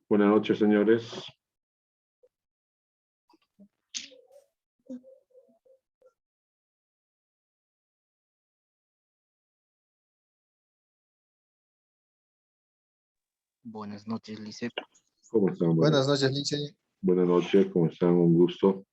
Buenas noches, señores. Buenas noches, Lice. ¿Cómo están? Buenas noches, Lince. Buenas noches, ¿cómo están? Un gusto.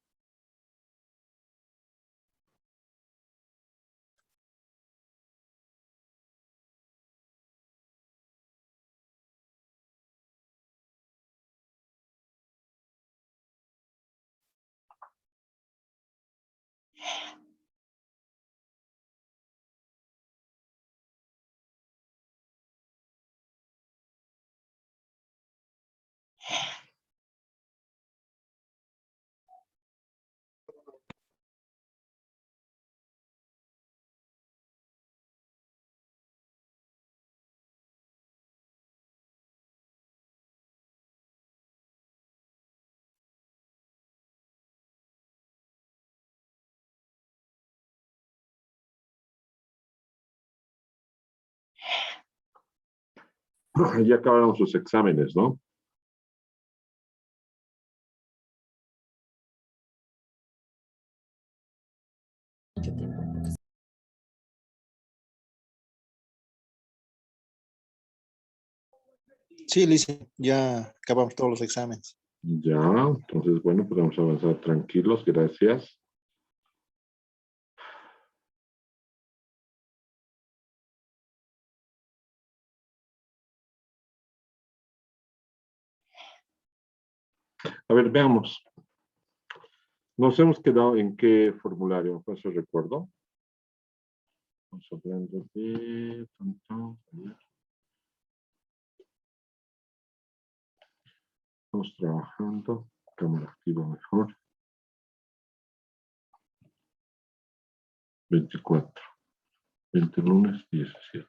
Ya acabaron sus exámenes, ¿no? Sí, Lince, ya acabamos todos los exámenes. Ya, entonces, bueno, podemos avanzar tranquilos, gracias. A ver, veamos. Nos hemos quedado en qué formulario, ¿no se recuerdo? Vamos hablando de... Estamos trabajando. Cámara activa mejor. 24. 20 lunes, 17.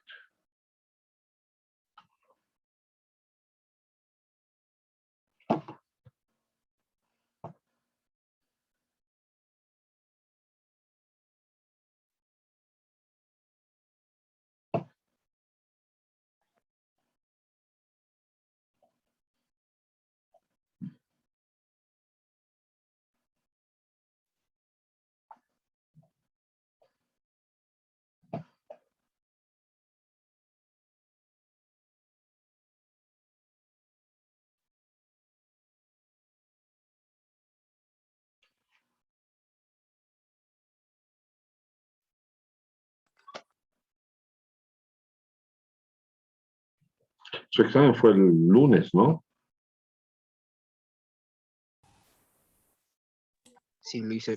Su examen fue el lunes, ¿no? Sí, Lice.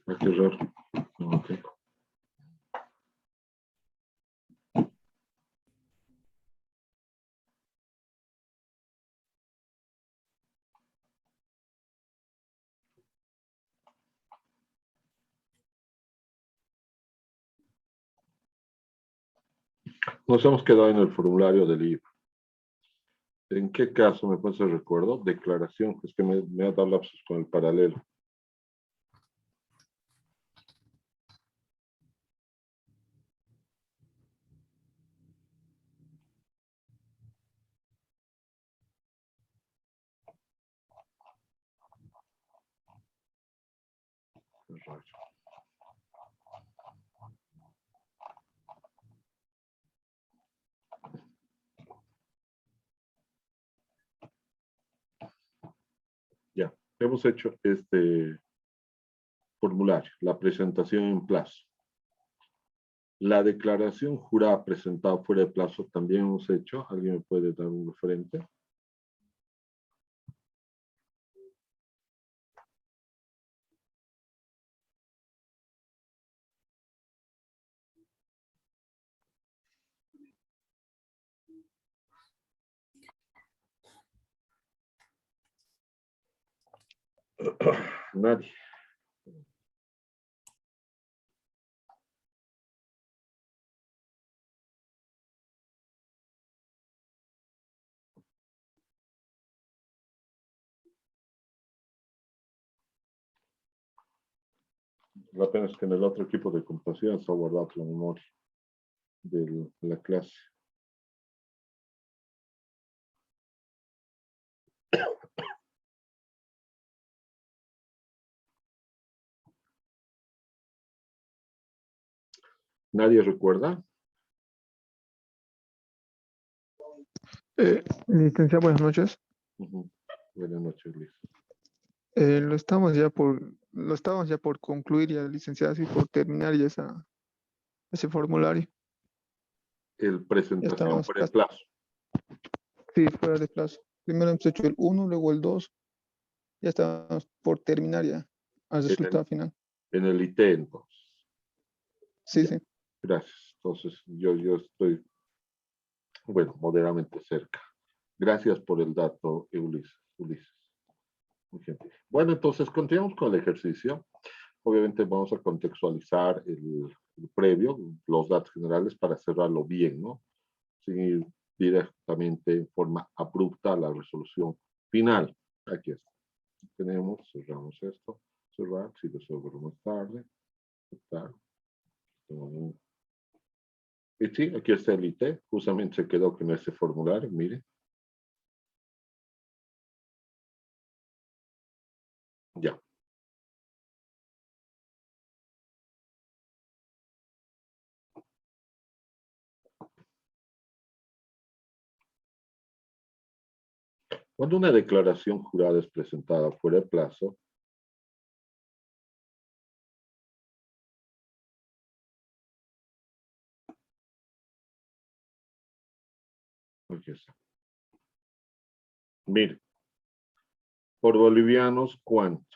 Ah, qué raro. Ok. Nos hemos quedado en el formulario del IVA. ¿En qué caso me pasa el recuerdo? Declaración, es que me ha dado lapsus con el paralelo. Qué raro. Ya, hemos hecho este formulario, la presentación en plazo. La declaración jurada presentada fuera de plazo también hemos hecho. ¿Alguien me puede dar un referente? Nadie. La pena es que en el otro equipo de computación se ha guardado la memoria de la clase. ¿Nadie recuerda? Licenciado, buenas noches. Buenas noches, Luis. Lo estábamos ya por concluir ya, licenciado, y por terminar ya ese formulario. El Ya presentación estábamos por el plazo. sí, fuera de plazo. Primero hemos hecho el 1, luego el 2. Ya estábamos por terminar ya al resultado final. En el IT, entonces. Sí, Ya. sí. Gracias. Entonces, yo estoy, bueno, moderadamente cerca. Gracias por el dato, Ulises. Muy gentil. Bueno, entonces continuamos con el ejercicio. Obviamente vamos a contextualizar el previo, los datos generales para cerrarlo bien, ¿no? Sin ir directamente en forma abrupta a la resolución final. Aquí está. Tenemos, cerramos esto, cerrar, si deseo verlo más tarde, aceptar. Y sí, aquí está el IT, justamente se quedó con ese formulario, mire. Ya. Cuando una declaración jurada es presentada fuera de plazo, aquí está. Mire, por bolivianos, ¿cuánto?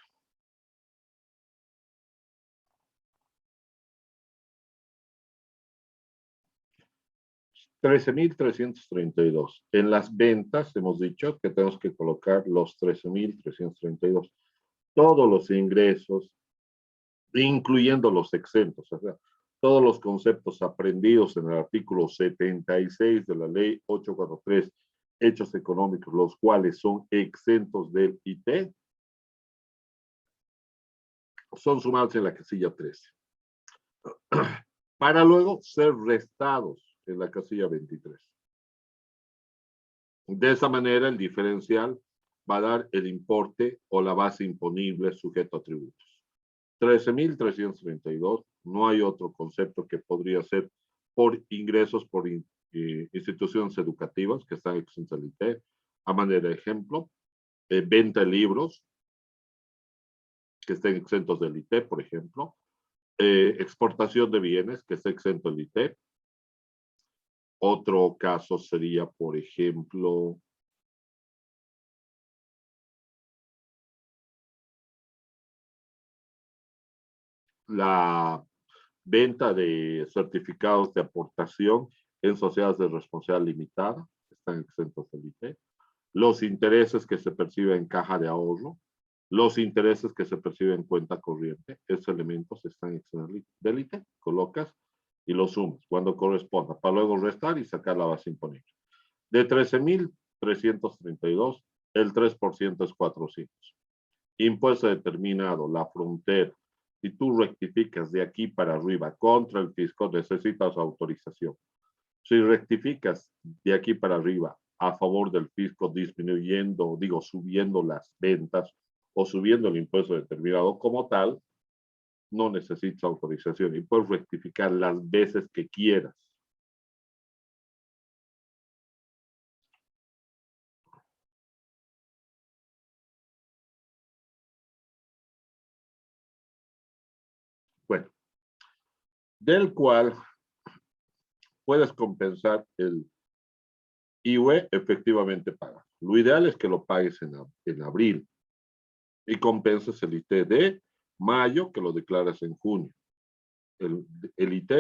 13.332. En las ventas hemos dicho que tenemos que colocar los 13.332. Todos los ingresos, incluyendo los exentos, o sea, todos los conceptos aprendidos en el artículo 76 de la ley 843, hechos económicos, los cuales son exentos del IT, son sumados en la casilla 13, para luego ser restados en la casilla 23. De esa manera, el diferencial va a dar el importe o la base imponible sujeto a tributos. 13.332, no hay otro concepto que podría ser por ingresos por instituciones educativas que están exentas del IT. A manera de ejemplo, venta de libros que estén exentos del IT, por ejemplo. Exportación de bienes que esté exento del IT. Otro caso sería, por ejemplo, la venta de certificados de aportación en sociedades de responsabilidad limitada, están exentos del IT. Los intereses que se perciben en caja de ahorro, los intereses que se perciben en cuenta corriente, esos elementos están exentos del IT. Colocas y los sumas cuando corresponda, para luego restar y sacar la base imponible. De 13.332, el 3% es 400. Impuesto determinado, la frontera. Si tú rectificas de aquí para arriba contra el fisco, necesitas autorización. Si rectificas de aquí para arriba a favor del fisco, disminuyendo, subiendo las ventas o subiendo el impuesto determinado como tal, no necesitas autorización y puedes rectificar las veces que quieras. del cual puedes compensar el IVE efectivamente pagado. Lo ideal es que lo pagues en abril y compenses el IT de mayo, que lo declaras en junio. El IT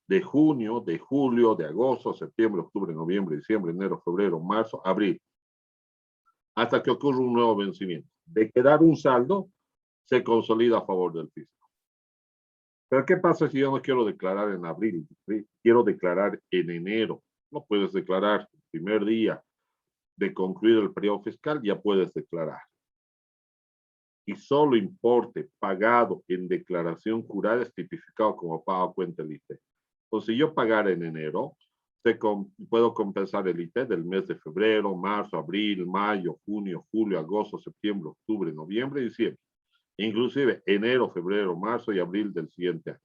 de junio, de julio, de agosto, septiembre, octubre, noviembre, diciembre, enero, febrero, marzo, abril, hasta que ocurra un nuevo vencimiento. De quedar un saldo, se consolida a favor del fisco. Pero ¿qué pasa si yo no quiero declarar en abril? Quiero declarar en enero. No puedes declarar el primer día de concluir el periodo fiscal, ya puedes declarar. Y solo importe pagado en declaración jurada es tipificado como pago a cuenta del IT. Entonces, si yo pagara en enero, puedo compensar el IT del mes de febrero, marzo, abril, mayo, junio, julio, agosto, septiembre, octubre, noviembre y diciembre. Inclusive enero, febrero, marzo y abril del siguiente año.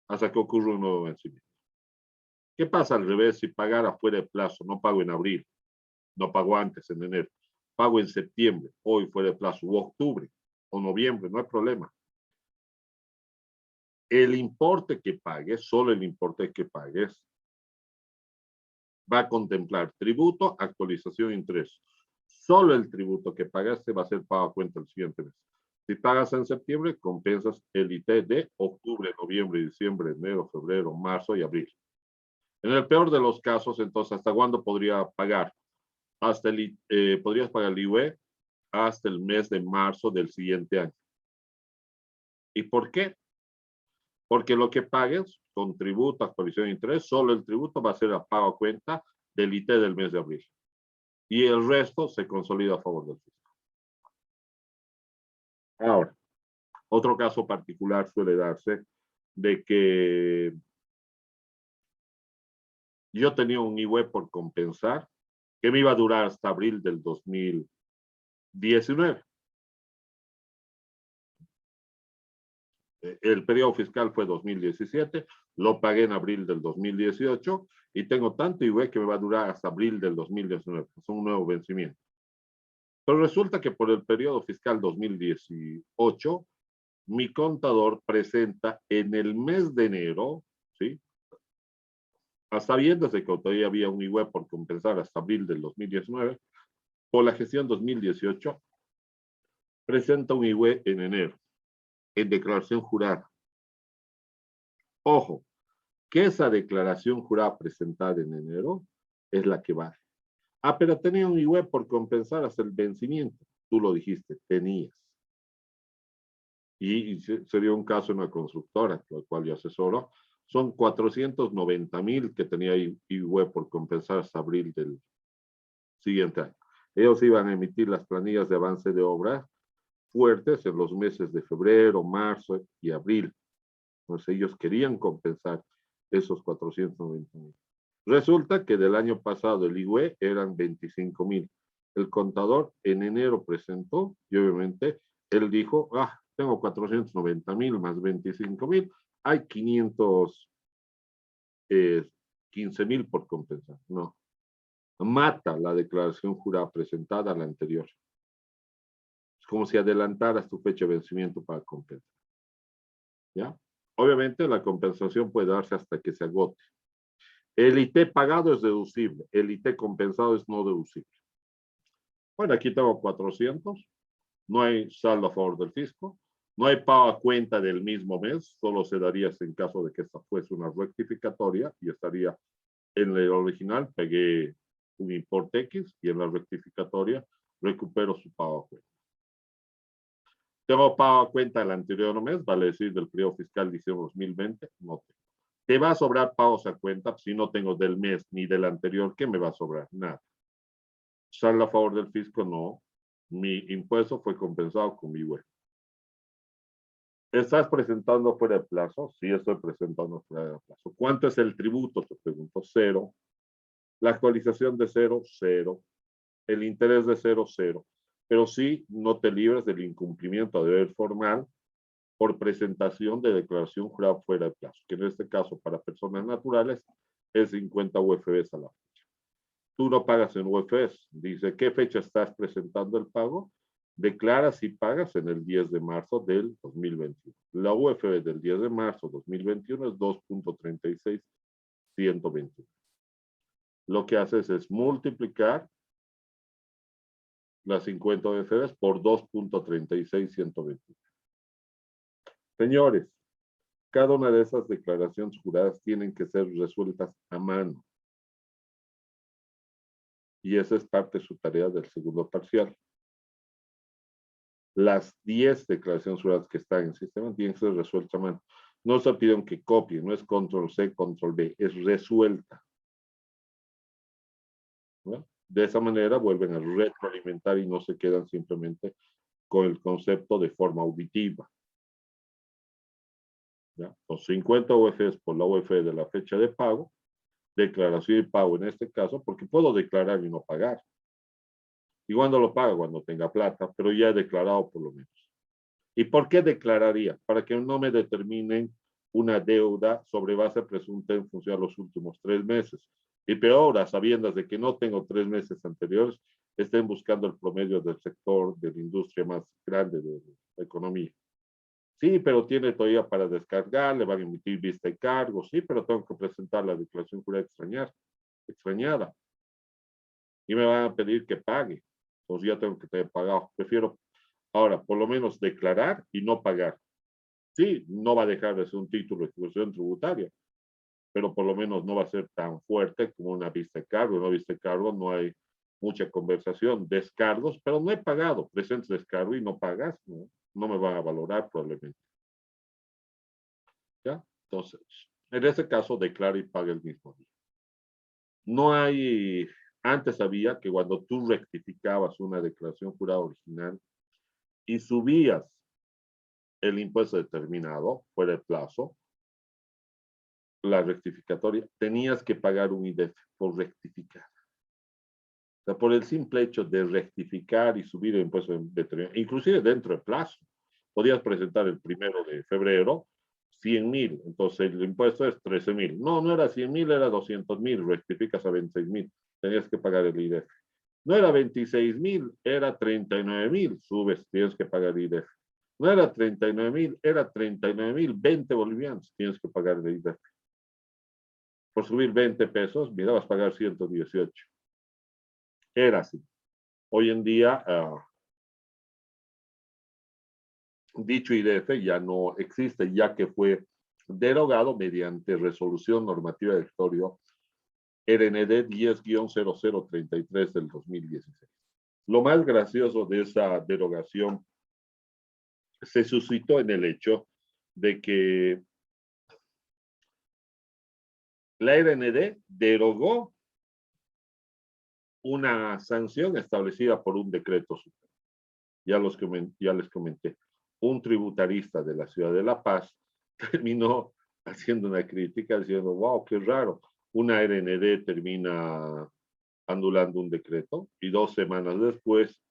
Hasta que ocurra un nuevo vencimiento. ¿Qué pasa al revés? Si pagara fuera de plazo, no pago en abril, no pago antes en enero, pago en septiembre, hoy fuera de plazo, o octubre, o noviembre, no hay problema. El importe que pagues, solo el importe que pagues, va a contemplar tributo, actualización e ingreso. Solo el tributo que pagaste va a ser pago a cuenta el siguiente mes. Si pagas en septiembre, compensas el IT de octubre, noviembre, diciembre, enero, febrero, marzo y abril. En el peor de los casos, entonces, ¿hasta cuándo podría pagar? Podrías pagar el IVE hasta el mes de marzo del siguiente año. ¿Y por qué? Porque lo que pagues con tributo, actualización e interés, solo el tributo va a ser a pago a cuenta del IT del mes de abril. Y el resto se consolida a favor del fisco. Ahora, otro caso particular suele darse de que yo tenía un IVE por compensar que me iba a durar hasta abril del 2019. El periodo fiscal fue 2017, lo pagué en abril del 2018 y tengo tanto IVE que me va a durar hasta abril del 2019. Es un nuevo vencimiento. Pero resulta que por el periodo fiscal 2018, mi contador presenta en el mes de enero, ¿sí? A sabiendas de que todavía había un IVE por compensar hasta abril del 2019, por la gestión 2018, presenta un IVE en enero, en declaración jurada. Ojo, que esa declaración jurada presentada en enero es la que vale. Ah, pero tenía un IVE por compensar hasta el vencimiento. Tú lo dijiste, tenías. Y sería un caso en una constructora, la cual yo asesoro. Son 490,000 que tenía IVE por compensar hasta abril del siguiente año. Ellos iban a emitir las planillas de avance de obra fuertes en los meses de febrero, marzo y abril. Entonces ellos querían compensar esos 490,000. Resulta que del año pasado el IVE eran 25,000. El contador en enero presentó y obviamente él dijo, tengo 490,000 más 25,000, hay 515,000 por compensar. No, mata la declaración jurada presentada a la anterior. Es como si adelantaras tu fecha de vencimiento para compensar. ¿Ya? Obviamente la compensación puede darse hasta que se agote. El IT pagado es deducible, el IT compensado es no deducible. Bueno, aquí tengo 400, no hay saldo a favor del fisco, no hay pago a cuenta del mismo mes, solo se daría en caso de que esta fuese una rectificatoria y estaría en el original, pegué un importe X y en la rectificatoria recupero su pago a cuenta. Tengo pago a cuenta del anterior mes, vale decir del periodo fiscal diciembre 2020, no tengo. ¿Te va a sobrar pagos a cuenta? Si no tengo del mes ni del anterior, ¿qué me va a sobrar? Nada. ¿Sale a favor del fisco? No. Mi impuesto fue compensado con mi IVE. ¿Estás presentando fuera de plazo? Sí, estoy presentando fuera de plazo. ¿Cuánto es el tributo? Te pregunto, 0. La actualización de 0, 0. El interés de 0, 0. Pero sí, no te libres del incumplimiento de deber formal por presentación de declaración jurada fuera de plazo, que en este caso para personas naturales es 50 UFBs a la fecha. Tú no pagas en UFBs. Dice, ¿qué fecha estás presentando el pago? declaras y pagas en el 10 de marzo del 2021. La UFB del 10 de marzo 2021 es 2.36121. Lo que haces es multiplicar las 50 UFBs por 2.36121. Señores, cada una de esas declaraciones juradas tienen que ser resueltas a mano. Y esa es parte de su tarea del segundo parcial. Las 10 declaraciones juradas que están en el sistema tienen que ser resueltas a mano. No se piden que copien, no es control C, control V, es resuelta. ¿No? De esa manera vuelven a retroalimentar y no se quedan simplemente con el concepto de forma auditiva. ¿Ya? Los 50 UFs por la UF de la fecha de pago, declaración y pago en este caso, porque puedo declarar y no pagar. ¿Y cuándo lo pago? Cuando tenga plata, pero ya he declarado por lo menos. ¿Y por qué declararía? Para que no me determinen una deuda sobre base presunta en función de los últimos 3 meses. Y peor, a sabiendas de que no tengo 3 meses anteriores, estén buscando el promedio del sector de la industria más grande de la economía. Sí, pero tiene todavía para descargar, le van a emitir vista y cargo, sí, pero tengo que presentar la declaración jurada extrañada. Y me van a pedir que pague. Entonces ya tengo que tener pagado. Prefiero ahora, por lo menos declarar y no pagar. Sí, no va a dejar de ser un título de ejecución tributaria, pero por lo menos no va a ser tan fuerte como una vista de cargo. En una vista de cargo no hay mucha conversación, descargos, pero no he pagado. Presentes descargo y no pagas, no me van a valorar probablemente. ¿Ya? Entonces, en ese caso, declara y paga el mismo día. No hay, antes había que cuando tú rectificabas una declaración jurada original y subías el impuesto determinado fuera de plazo, la rectificatoria, tenías que pagar un IDF por rectificar. O sea, por el simple hecho de rectificar y subir el impuesto determinado, inclusive dentro de plazo, podías presentar el 1 de febrero 100,000, entonces el impuesto es 13,000. No era 100,000, era 200,000, rectificas a 26,000, tenías que pagar el IDF. No era 26,000, era 39,000, subes, tienes que pagar el IDF. No era 39,000, era 39,020 bolivianos, tienes que pagar el IDF. Por subir 20 pesos, mira, vas a pagar 118. Era así. Hoy en día, dicho IDF ya no existe, ya que fue derogado mediante resolución normativa del directorio RND 10-0033 del 2016. Lo más gracioso de esa derogación se suscitó en el hecho de que la RND derogó una sanción establecida por un decreto supremo. Ya les comenté. Un tributarista de la ciudad de La Paz terminó haciendo una crítica diciendo, wow, qué raro. Una RND termina anulando un decreto y 2 semanas después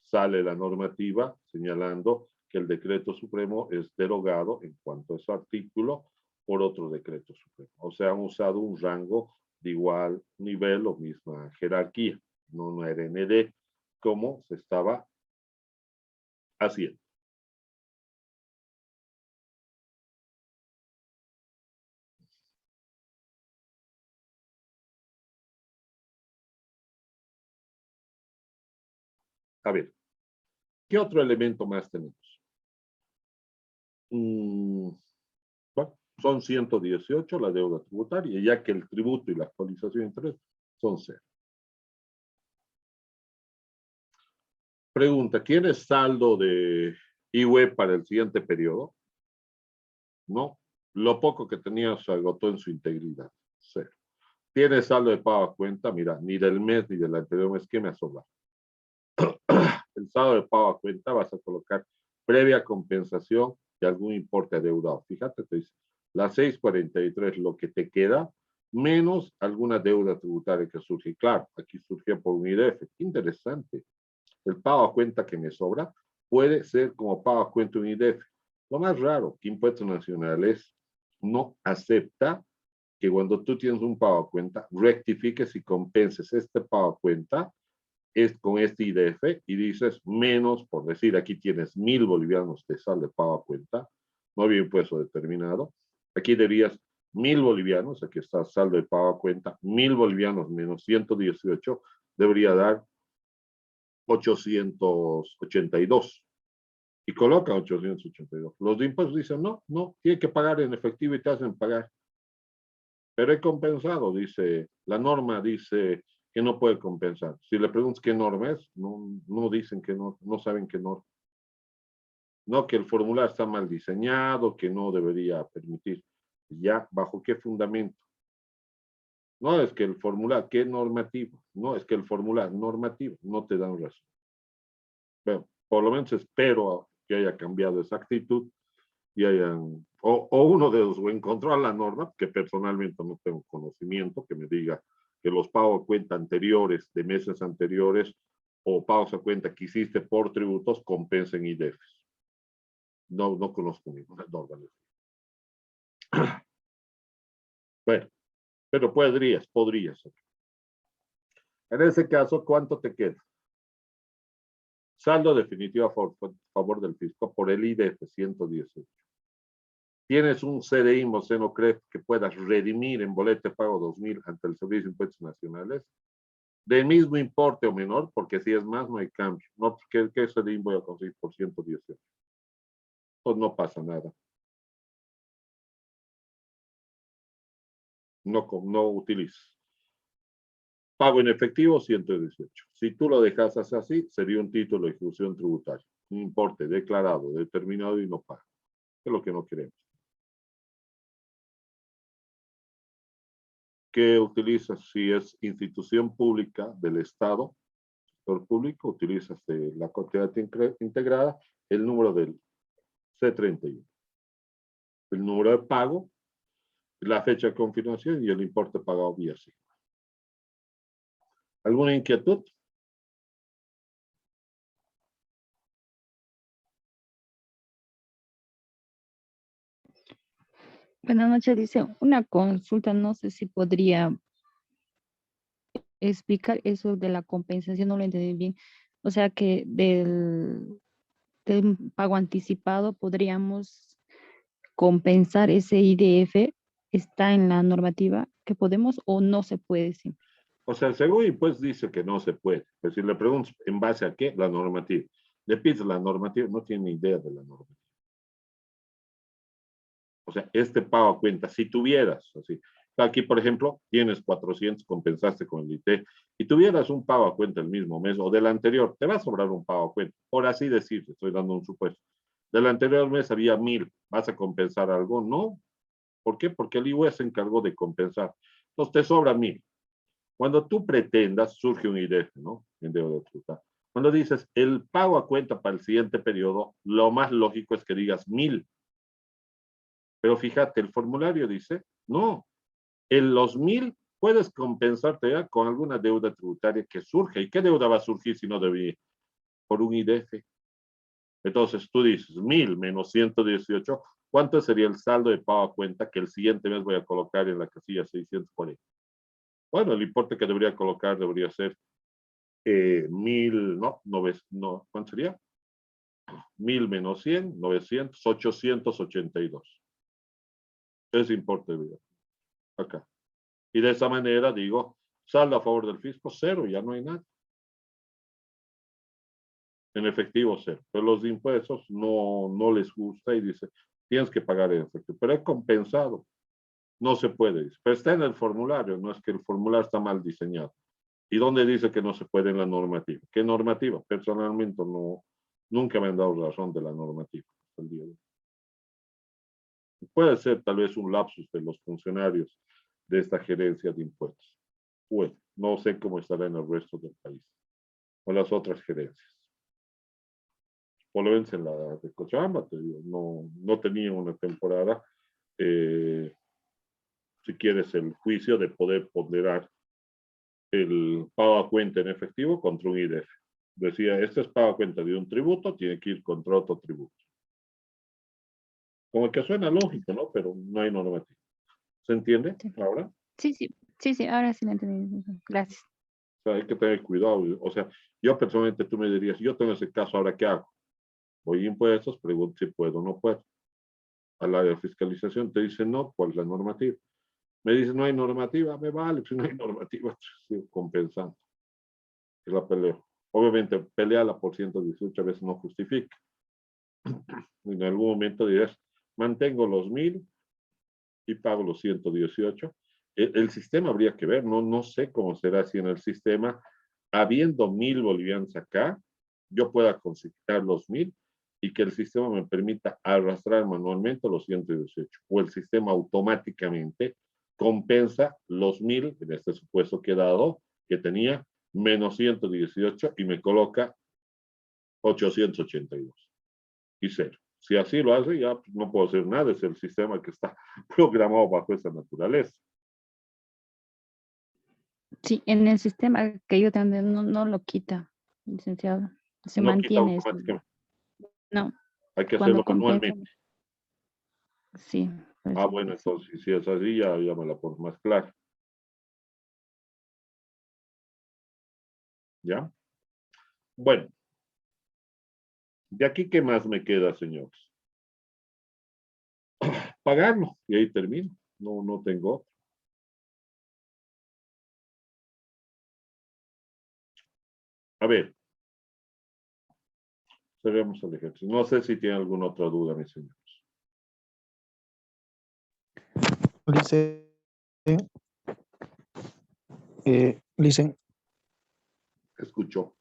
sale la normativa señalando que el decreto supremo es derogado en cuanto a su artículo por otro decreto supremo. O sea, han usado un rango de igual nivel o misma jerarquía, no una RND como se estaba haciendo. A ver, ¿qué otro elemento más tenemos? Bueno, son 118 la deuda tributaria, ya que el tributo y la actualización de interés son 0. Pregunta, ¿tienes saldo de IUE para el siguiente periodo? No. Lo poco que tenía se agotó en su integridad. 0. ¿Tienes saldo de pago a cuenta? Mira, ni del mes ni del anterior mes, ¿qué me ha sobrado? El saldo de pago a cuenta vas a colocar previa compensación de algún importe adeudado. Fíjate, te dice, la 643, lo que te queda, menos alguna deuda tributaria que surge. Claro, aquí surgió por un IDF. Interesante. El pago a cuenta que me sobra puede ser como pago a cuenta un IDF. Lo más raro, que Impuestos Nacionales no acepta que cuando tú tienes un pago a cuenta, rectifiques y compenses este pago a cuenta es con este IDF y dices menos, por decir, aquí tienes 1.000 bolivianos de saldo de pago a cuenta, no había impuesto determinado. Aquí dirías 1.000 bolivianos, aquí está saldo de pago a cuenta, 1.000 bolivianos menos 118 debería dar 882. Y colocan 882. Los de impuestos dicen, no, tiene que pagar en efectivo y te hacen pagar. Pero he compensado, dice, la norma dice que no puede compensar. Si le preguntas qué norma es, no dicen que no saben qué norma. No, que el formulario está mal diseñado, que no debería permitir. Ya, ¿bajo qué fundamento? No es que el formulario, ¿qué normativo? No, es que el formulario normativo no te dan razón. Bueno, por lo menos espero que haya cambiado esa actitud y hayan, o uno de los, o encontró la norma, que personalmente no tengo conocimiento, que me diga que los pagos a cuenta anteriores, de meses anteriores, o pagos a cuenta que hiciste por tributos, compensen IDFs. No conozco ninguna norma. Bueno, pero podrías. En ese caso, ¿cuánto te queda? Saldo definitivo a favor del fisco por el IDF 118. Tienes un CDI Moceno CREF que puedas redimir en boleta de pago 2.000 ante el Servicio de Impuestos Nacionales, del mismo importe o menor, porque si es más no hay cambio. No, ¿qué CDI voy a conseguir por 118? Pues no pasa nada. No utilices. Pago en efectivo 118. Si tú lo dejas así, sería un título de ejecución tributaria. Un importe declarado, determinado y no pago. Es lo que no queremos. ¿Qué utilizas? Si es institución pública del Estado, sector público, utilizas la cantidad integrada, el número del C31. El número de pago, la fecha de confirmación y el importe pagado vía SIG. ¿Alguna inquietud? Buenas noches, dice una consulta, no sé si podría explicar eso de la compensación, no lo entendí bien. O sea que del pago anticipado podríamos compensar ese IDF, ¿está en la normativa que podemos o no se puede? Sí. O sea, según pues dice que no se puede. Pues si le preguntas en base a qué, la normativa. Le pides la normativa, no tiene ni idea de la normativa. O sea, este pago a cuenta, si tuvieras, así, aquí por ejemplo, tienes 400, compensaste con el IT, y tuvieras un pago a cuenta el mismo mes o del anterior, te va a sobrar un pago a cuenta, por así decirlo, estoy dando un supuesto. Del anterior mes había 1.000, ¿vas a compensar algo? No. ¿Por qué? Porque el IUE se encargó de compensar. Entonces te sobra 1.000. Cuando tú pretendas, surge un IDF, ¿no? En deuda tributaria. Cuando dices el pago a cuenta para el siguiente periodo, lo más lógico es que digas 1.000. Pero fíjate, el formulario dice, no, en los 1.000 puedes compensarte ya con alguna deuda tributaria que surge. ¿Y qué deuda va a surgir si no debía? Por un IDF. Entonces tú dices 1.000 menos 118, ¿cuánto sería el saldo de pago a cuenta que el siguiente mes voy a colocar en la casilla 640? Bueno, el importe que debería colocar debería ser 1.000, no, ¿cuánto sería? 1.000 menos 100, 900, 882. Ese importe debería acá. Y de esa manera digo, saldo a favor del fisco, cero, ya no hay nada. En efectivo, cero. Pero los impuestos no les gusta y dice, tienes que pagar en efectivo. Pero es compensado. No se puede. Dice. Pero está en el formulario, no es que el formulario está mal diseñado. ¿Y dónde dice que no se puede en la normativa? ¿Qué normativa? Personalmente nunca me han dado razón de la normativa. Hasta el día de hoy. Puede ser tal vez un lapsus de los funcionarios de esta gerencia de impuestos. Bueno, no sé cómo estará en el resto del país o las otras gerencias. Por lo menos en la de Cochabamba, te digo, no tenía una temporada, si quieres, el juicio de poder ponderar el pago a cuenta en efectivo contra un IDF. Decía, este es pago a cuenta de un tributo, tiene que ir contra otro tributo. Como que suena lógico, ¿no? Pero no hay normativa. ¿Se entiende ahora? Sí, ahora sí lo entendí. Gracias. O sea, hay que tener cuidado. O sea, yo personalmente, tú me dirías, yo tengo ese caso, ¿ahora qué hago? Voy a impuestos, pregunto si puedo o no puedo. Al área de fiscalización te dice no, ¿cuál es la normativa? Me dice no hay normativa, me vale, si no hay normativa, sigo compensando. Es la pelea. Obviamente, pelearla por 118 veces no justifica. En algún momento dirás, mantengo los 1000 y pago los 118. El sistema habría que ver, no sé cómo será si en el sistema, habiendo 1000 bolivianos acá, yo pueda consignar los 1000 y que el sistema me permita arrastrar manualmente los 118. O el sistema automáticamente compensa los 1000, en este supuesto que he dado, que tenía, menos 118 y me coloca 882 y 0. Si así lo hace, ya no puedo hacer nada, es el sistema que está programado bajo esa naturaleza. Sí, en el sistema que yo tengo no lo quita, licenciado. Se No quita mantiene eso. automáticamente, No, hay que cuando hacerlo compensa. manualmente. Sí. por Ah, eso bueno, sí. entonces si es así, ya me la pongo más clara. ¿Ya? Bueno, de aquí, ¿qué más me queda, señores? Pagarlo, y ahí termino. No tengo. A ver, cerremos el ejercicio. No sé si tienen alguna otra duda, mis señores. Lice, Lice, Escucho.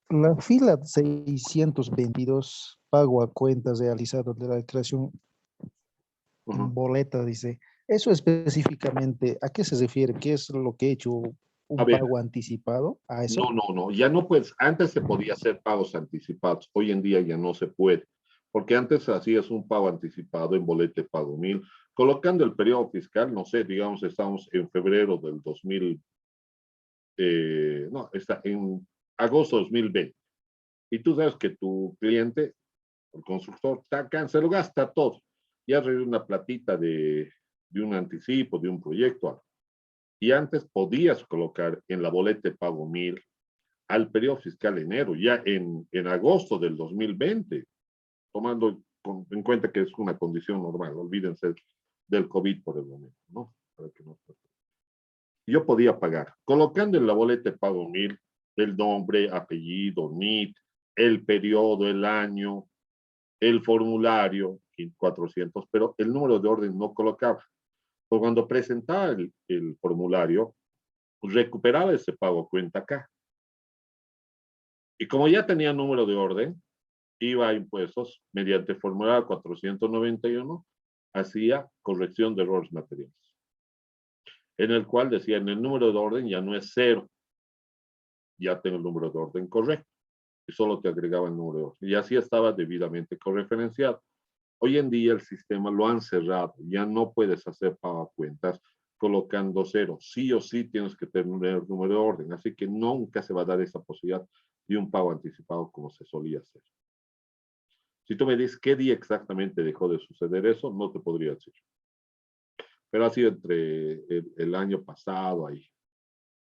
la fila 622, pago a cuentas realizado de la declaración Ujú. boleta, dice. Eso específicamente, ¿a qué se refiere? ¿Qué es lo que he hecho? A ¿Un ver. pago anticipado a eso? No, ya no puedes. Antes se podía hacer pagos anticipados, hoy en día ya no se puede, porque antes hacías un pago anticipado en boleta de pago 1000, colocando el periodo fiscal, no sé, digamos, estamos en febrero del 2000, no, está en agosto de 2020, y tú sabes que tu cliente, el constructor, se lo gasta todo, ya recibe una platita de un anticipo, de un proyecto, y antes podías colocar en la boleta de pago 1000 al periodo fiscal de enero, ya en agosto del 2020, tomando en cuenta que es una condición normal, olvídense del COVID por el momento, ¿no? Para que no. Yo podía pagar, colocando en la boleta de pago 1000 el nombre, apellido, NIT, el periodo, el año, el formulario, 400, pero el número de orden no colocaba. Pues cuando presentaba el formulario, recuperaba ese pago cuenta acá. Y como ya tenía número de orden, iba a impuestos mediante formulario 491, hacía corrección de errores materiales, en el cual decía en el número de orden ya no es 0, ya tengo el número de orden correcto, y solo te agregaba el número de orden. Y así estaba debidamente correferenciado. Hoy en día el sistema lo han cerrado, ya no puedes hacer pagacuentas colocando 0. Sí o sí tienes que tener el número de orden, así que nunca se va a dar esa posibilidad de un pago anticipado como se solía hacer. Si tú me dices qué día exactamente dejó de suceder eso, no te podría decir. Pero ha sido entre el año pasado ahí,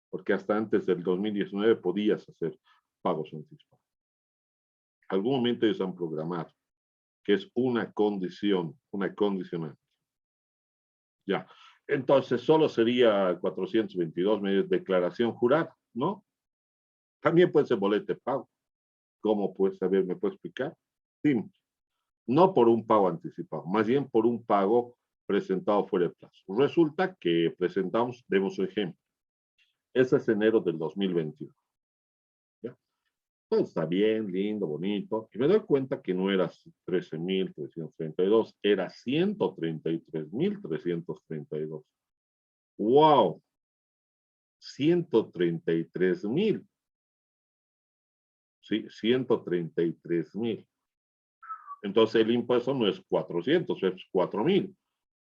porque hasta antes del 2019 podías hacer pagos anticipados. Algún momento ellos han programado, que es una condición, una condicionante. Ya. Entonces solo sería 422 medios de declaración jurada, ¿no? También puede ser boleto de pago. ¿Cómo puedes saber? ¿Me puedes explicar? Simple. No por un pago anticipado, más bien por un pago presentado fuera de plazo. Resulta que presentamos, demos un ejemplo, ese es enero del 2021. ¿Ya? Todo está bien, lindo, bonito, y me doy cuenta que no era 13.332, era 133.332. ¡Wow! 133.000. Sí, 133.000. Entonces el impuesto no es 400, es 4.000.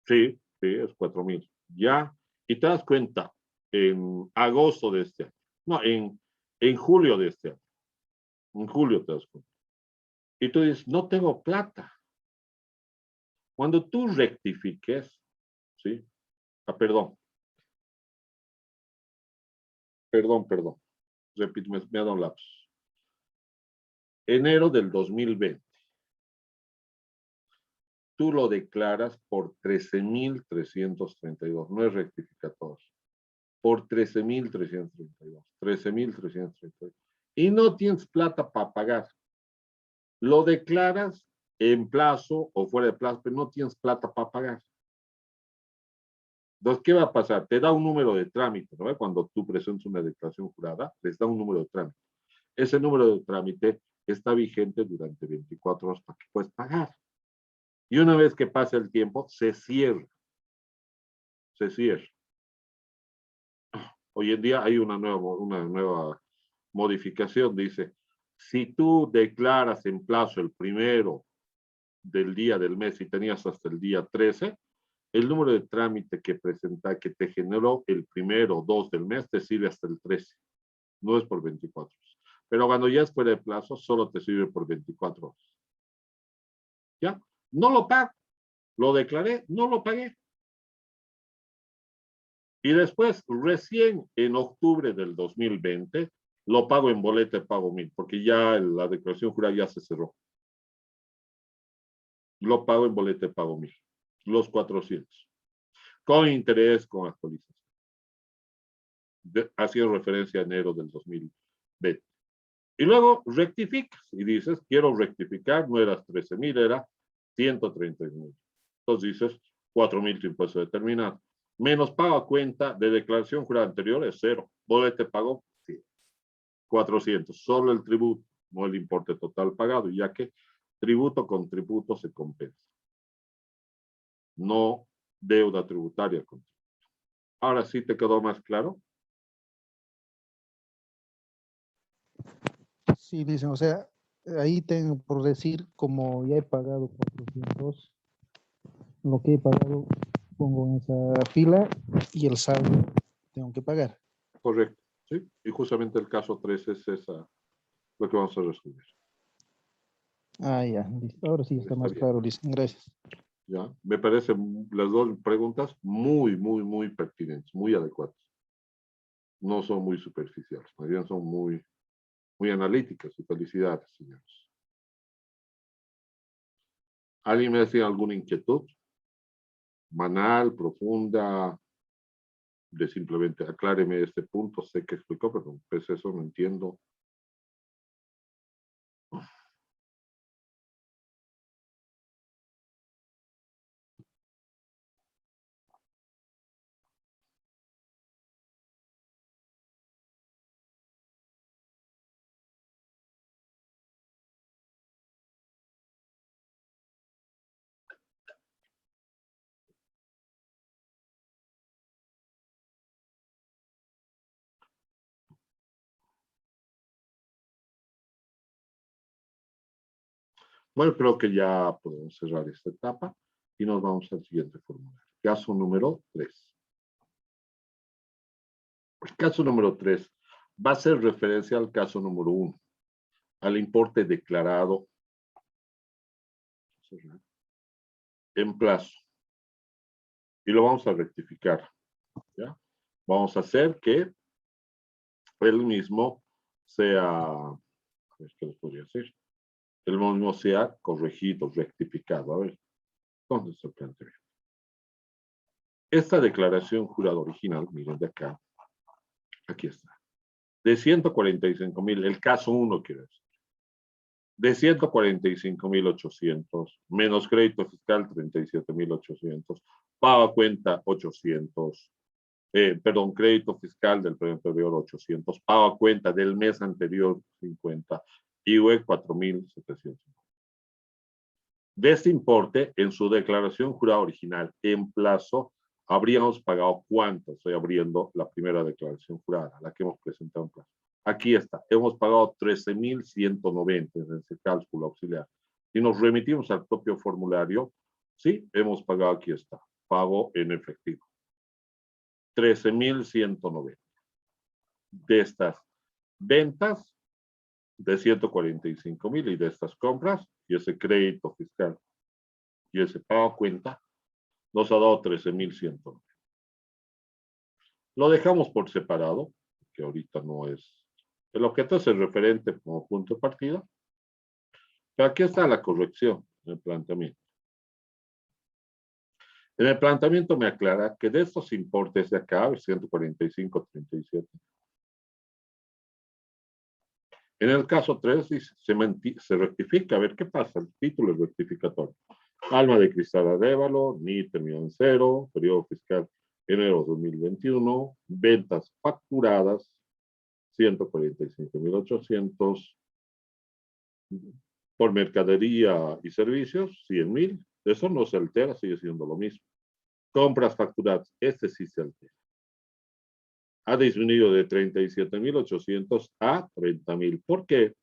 Sí, es 4.000. Ya, y te das cuenta, en agosto de este año, no, en julio de este año, en julio te das cuenta. Y tú dices, no tengo plata. Cuando tú rectifiques, ¿sí? Perdón. perdón. Repito, me ha dado un lapsus. Enero del 2020. Tú lo declaras por 13.332. No es rectificatorio. Por 13.332. 13.332. Y no tienes plata para pagar. Lo declaras en plazo o fuera de plazo, pero no tienes plata para pagar. Entonces, ¿qué va a pasar? Te da un número de trámite, ¿no? Cuando tú presentas una declaración jurada, les da un número de trámite. Ese número de trámite está vigente durante 24 horas para que puedas pagar. Y una vez que pasa el tiempo, se cierra. Se cierra. Hoy en día hay una nueva modificación. Dice, si tú declaras en plazo el primero del día del mes y tenías hasta el día 13, el número de trámite que te generó el primero o 2 del mes te sirve hasta el 13. No es por 24 horas. Pero cuando ya es fuera de plazo, solo te sirve por 24 horas. ¿Ya? No lo pago. Lo declaré, no lo pagué. Y después, recién en octubre del 2020, lo pago en boleta de pago 1000, porque ya la declaración jurada ya se cerró. Lo pago en boleta de pago 1000. Los 400. Con interés, con actualización. Haciendo referencia a enero del 2020. Y luego rectificas y dices, quiero rectificar, no eras 13.000, era 139. Entonces dices, 4.000 tu impuesto determinado. Menos pago a cuenta de declaración jurada anterior es 0. Bolete pago, sí. 400. Solo el tributo, no el importe total pagado, ya que tributo con tributo se compensa. No deuda tributaria con tributo. Ahora sí te quedó más claro. Sí, dicen, o sea, ahí tengo por decir, como ya he pagado 400, lo que he pagado pongo en esa fila y el saldo tengo que pagar. Correcto. ¿Sí? Y justamente el caso 3 es esa, lo que vamos a resolver. Ah, ya, listo. Ahora sí está Está más bien. claro, dicen. Gracias. ¿Ya? Me parecen las dos preguntas muy pertinentes, muy adecuadas. No son muy superficiales, más bien son muy analíticas y felicidades, señores. ¿Alguien me decía alguna inquietud? Banal, profunda, de simplemente acláreme este punto, sé que explicó, pero pues eso no entiendo. Bueno, creo que ya podemos cerrar esta etapa y nos vamos al siguiente formulario. Caso número 3. El caso número 3 va a ser referencia al caso número 1, al importe declarado en plazo. Y lo vamos a rectificar. ¿Ya? Vamos a hacer que el mismo sea, ¿qué les podría decir? El mismo sea corregido, rectificado. A ver, ¿dónde se plantea? Esta declaración jurada original, miren de acá, aquí está, de 145,000, el caso 1 quiero decir, de 145,800, menos crédito fiscal 37,800, pago a cuenta 800, perdón, crédito fiscal del periodo anterior 800, pago a cuenta del mes anterior 50, IUE 4,700. De este importe, en su declaración jurada original en plazo, habríamos pagado cuánto. Estoy abriendo la primera declaración jurada, la que hemos presentado en plazo. Aquí está, hemos pagado 13,190 en ese cálculo auxiliar. Si nos remitimos al propio formulario, sí, hemos pagado, aquí está, pago en efectivo. 13,190. De estas ventas de 145,000 y de estas compras y ese crédito fiscal y ese pago a cuenta nos ha dado 13,190. Lo dejamos por separado, que ahorita no es. El objeto es el referente como punto de partida. Pero aquí está la corrección en el planteamiento. En el planteamiento me aclara que de estos importes de acá, 145.37. En el caso 3 dice, se rectifica, a ver qué pasa, el título es rectificatorio. Alma de Cristal Arévalo, ni terminó en cero, periodo fiscal enero 2021, ventas facturadas 145.800, por mercadería y servicios 100.000, eso no se altera, sigue siendo lo mismo. Compras facturadas, este sí se altera. Ha disminuido de 37.800 a 30.000. ¿Por qué?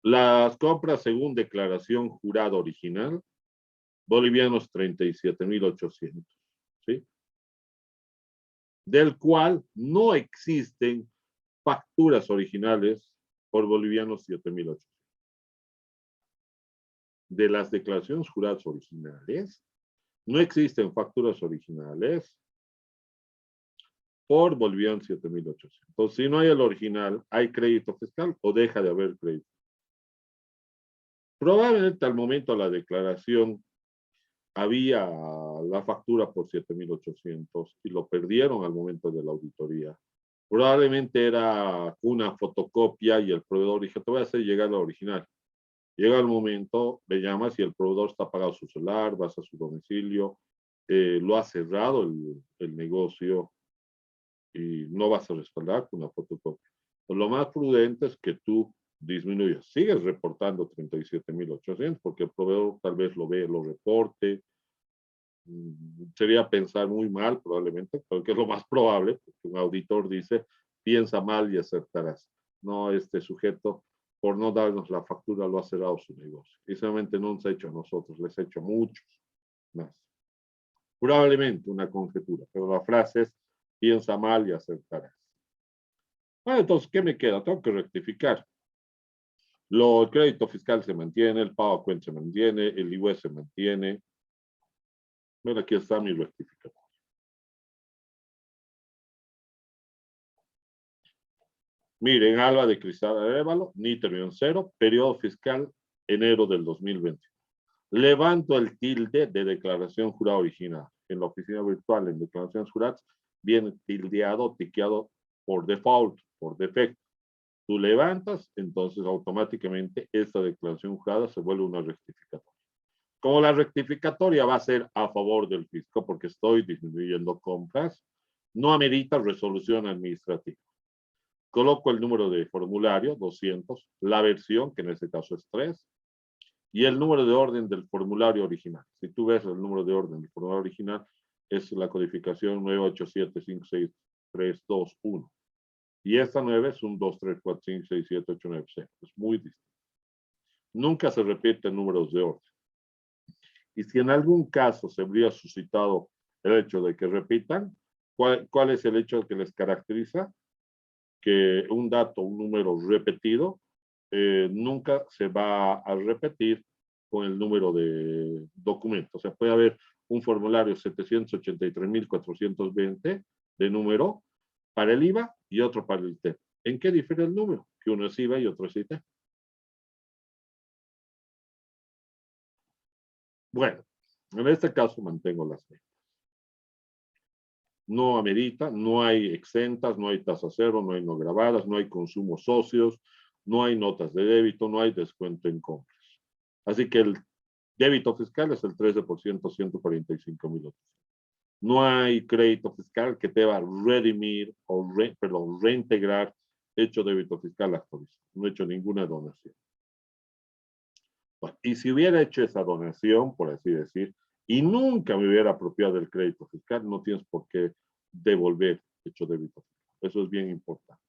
Las compras según declaración jurada original, bolivianos 37.800, ¿sí? Del cual no existen facturas originales por bolivianos 7.800. De las declaraciones juradas originales, no existen facturas originales por bolivianos 7.800. Entonces, si no hay el original, ¿hay crédito fiscal o deja de haber crédito? Probablemente al momento de la declaración había la factura por 7.800 y lo perdieron al momento de la auditoría. Probablemente era una fotocopia y el proveedor dijo, te voy a hacer llegar la original. Llega el momento, le llamas y el proveedor está pagado su celular, vas a su domicilio, lo ha cerrado el negocio y no vas a respaldar con una fotocopia. Pues lo más prudente es que tú disminuyas. Sigues reportando 37.800 porque el proveedor tal vez lo ve, lo reporte. Sería pensar muy mal probablemente, porque es lo más probable, porque un auditor dice, piensa mal y acertarás. No, este sujeto, por no darnos la factura, lo ha cerrado su negocio. Y solamente no nos ha hecho a nosotros, les ha hecho a muchos más. Probablemente una conjetura, pero la frase es, piensa mal y acertarás. Bueno, entonces, ¿qué me queda? Tengo que rectificar. El crédito fiscal se mantiene, el pago a cuenta se mantiene, el IVA se mantiene. Mira, aquí está mi rectificador. Miren, Alba de Cristal Arévalo, ni terminó en cero, periodo fiscal enero del 2020. Levanto el tilde de declaración jurada original. En la oficina virtual, en declaraciones juradas, viene tildeado, tiqueado por default, por defecto. Tú levantas, entonces automáticamente esta declaración jurada se vuelve una rectificatoria. Como la rectificatoria va a ser a favor del fisco porque estoy disminuyendo compras, no amerita resolución administrativa. Coloco el número de formulario, 200, la versión, que en este caso es 3, y el número de orden del formulario original. Si tú ves el número de orden del formulario original, es la codificación 987563321. Y esta 9 es un 2, 3, 4, 5, 6, 7, 8, 9, 0. Es muy distinto. Nunca se repiten números de orden. Y si en algún caso se habría suscitado el hecho de que repitan, ¿cuál es el hecho que les caracteriza? Que un dato, un número repetido, nunca se va a repetir con el número de documentos. O sea, puede haber un formulario 783.420 de número para el IVA y otro para el ITEP. ¿En qué difiere el número? Que uno es IVA y otro es ITEP. Bueno, en este caso mantengo las ventas. No amerita, no hay exentas, no hay tasa cero, no hay no grabadas, no hay consumos socios, no hay notas de débito, no hay descuento en compras. Así que el débito fiscal es el 13%, 145.000. No hay crédito fiscal que te va a redimir o reintegrar hecho débito fiscal actualizado. No he hecho ninguna donación. Bueno, y si hubiera hecho esa donación, por así decir, y nunca me hubiera apropiado del crédito fiscal, no tienes por qué devolver hecho débito fiscal. Eso es bien importante.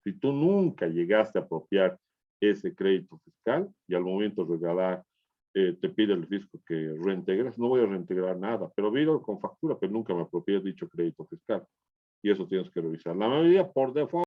Si tú nunca llegaste a apropiar ese crédito fiscal y al momento de regalar te pide el fisco que reintegres, no voy a reintegrar nada, pero vino con factura, pero nunca me apropié de dicho crédito fiscal. Y eso tienes que revisar. La mayoría por default